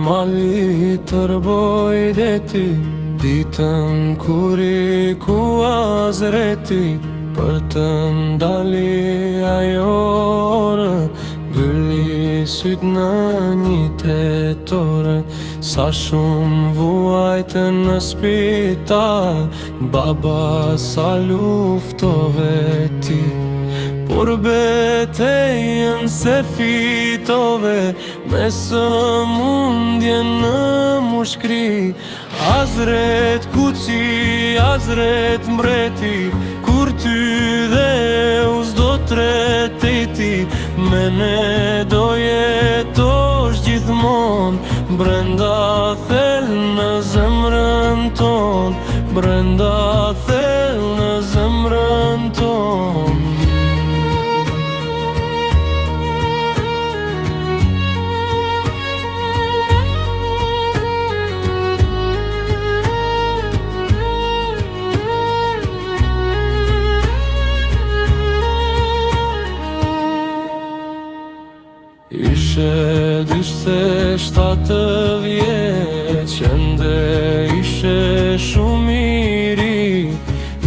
mali tërboj deti, ditën kur I ku Hazreti, për të ndali ajo orë, bëlli syt në një tetore. Sa shumë vuajtë në spital, baba sa luftove ti, por betejën se fitove, me sëmundje në mushkri. Hazret kuci, Hazret mbreti, kur ty dhe u s'do treteti, me ne do jetosh gjithmon, brenda thell në zemrën ton, brenda thell në zemrën ton. Ishe 27 vjeç, ende ishe shumë I ri,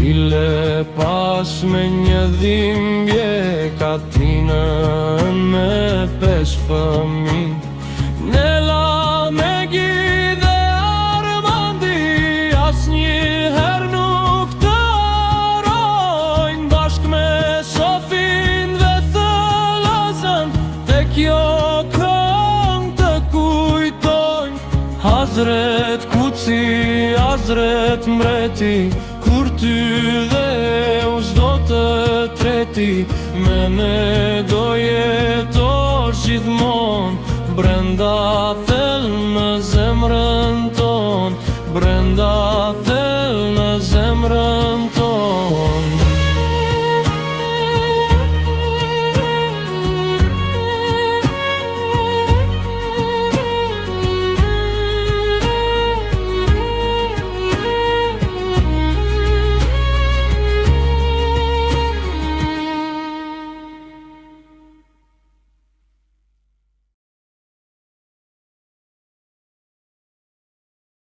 I le pas me një dhimbje, katinën me 5 fëmi. Nela me Gide Armandi, asnjëherë nuk të harojnë, bashk me Sofin dhe Thëllazën, tek jo Hazret kuci, Hazret mbreti, kur ty dhe u s'do të treti, me ne do jetosh gjithmon, brenda